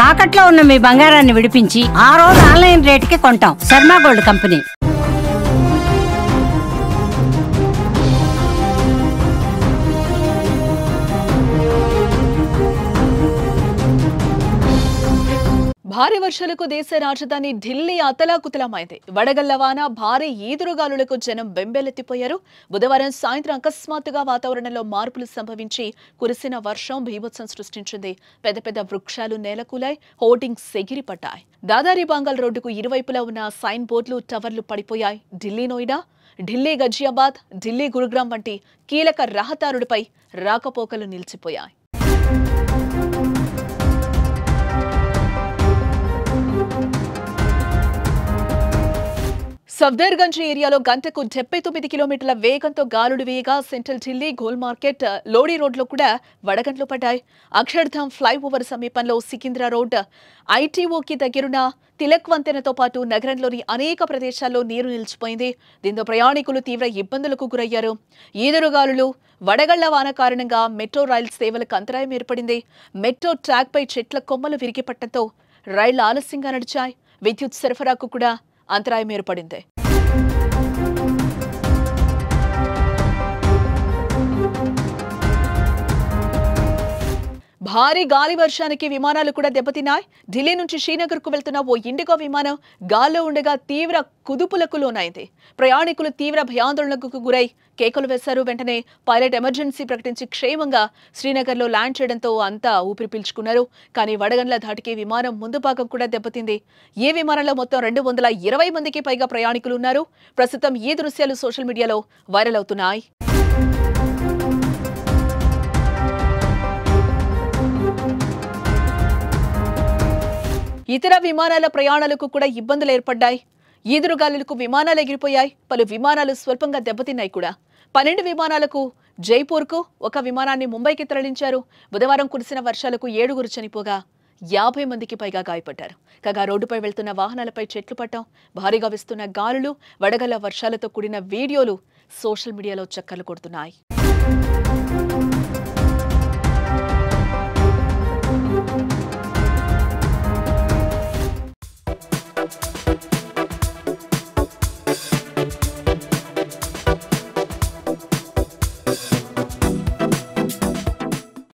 తాకట్లో ఉన్న మీ బంగారాన్ని విడిపించి ఆ రోజు ఆన్లైన్ రేటుకి కొంటాం. Sharma gold company. భారీ వర్షాలకు దేశ రాజధాని ఢిల్లీ అతలాకుతలమైంది. వడగళ్ల వాన, భారీ ఈదురుగాలులకు జనం బెంబేలెత్తిపోయారు. బుధవారం సాయంత్రం అకస్మాత్తుగా వాతావరణంలో మార్పులు సంభవించి కురిసిన వర్షం బీభత్సం సృష్టించింది. పెద్ద పెద్ద వృక్షాలు నేలకూలాయి, హోర్డింగ్స్ ఎగిరిపడ్డాయి. దాదారి బాంగల్ రోడ్డుకు ఇరువైపులా ఉన్న సైన్ బోర్డులు, టవర్లు పడిపోయాయి. ఢిల్లీ నోయిడా, ఢిల్లీ గజియాబాద్, ఢిల్లీ గురుగ్రామ్ వంటి కీలక రహదారులపై రాకపోకలు నిలిచిపోయాయి. సఫ్దర్గంజ్ ఏరియాలో గంటకు 79 కిలోమీటర్ల వేగంతో గాలులు వేయగా central Delhi, goal market, Lodi రోడ్లో కూడా వడగండ్లు పడ్డాయి. అక్షర్ధామ్ ఫ్లైఓవర్ సమీపంలో సికింద్రా రోడ్, ఐటీఓకి దగ్గరున్న తిలక్ వంతెనతో పాటు నగరంలోని అనేక ప్రదేశాల్లో నీరు నిలిచిపోయింది. దీంతో ప్రయాణికులు తీవ్ర ఇబ్బందులకు గురయ్యారు. ఈదురుగాలులు, వడగళ్ల వాన కారణంగా మెట్రో రైలు సేవలకు అంతరాయం ఏర్పడింది. మెట్రో ట్రాక్పై చెట్ల కొమ్మలు విరిగిపట్టడంతో రైళ్లు ఆలస్యంగా నడిచాయి. విద్యుత్ సరఫరాకు కూడా అంతరాయం ఏర్పడింది. భారీ గాలి వర్షానికి విమానాలు కూడా దెబ్బతిన్నాయి. ఢిల్లీ నుంచి శ్రీనగర్కు వెళ్తున్న ఓ ఇండిగో విమానం గాల్లో ఉండగా తీవ్ర కుదుపులకు లోనైంది. ప్రయాణికులు తీవ్ర భయాందోళనకు గురై కేకలు వేశారు. వెంటనే పైలట్ ఎమర్జెన్సీ ప్రకటించి క్షేమంగా శ్రీనగర్లో ల్యాండ్ చేయడంతో అంతా ఊపిరి పీల్చుకున్నారు. కానీ వడగండ్ల ధాటికి విమానం ముందు భాగం కూడా దెబ్బతింది. ఈ విమానంలో మొత్తం 220 మందికి పైగా ప్రయాణికులు ఉన్నారు. ప్రస్తుతం ఈ దృశ్యాలు సోషల్ మీడియాలో వైరల్ అవుతున్నాయి. ఇతర విమానాల ప్రయాణాలకు కూడా ఇబ్బందులు ఏర్పడ్డాయి. ఈదురుగాలులకు విమానాలు ఎగిరిపోయాయి. పలు విమానాలు స్వల్పంగా దెబ్బతిన్నాయి కూడా. 12 విమానాలకు జైపూర్కు, ఒక విమానాన్ని ముంబైకి తరలించారు. బుధవారం కురిసిన వర్షాలకు 7గురు చనిపోగా 50 మందికి పైగా గాయపడ్డారు. కాగా రోడ్డుపై వెళ్తున్న వాహనాలపై చెట్లు పట్టం, భారీగా వీస్తున్న గాలులు, వడగళ్ల వర్షాలతో కూడిన వీడియోలు సోషల్ మీడియాలో చక్కర్లు కొడుతున్నాయి.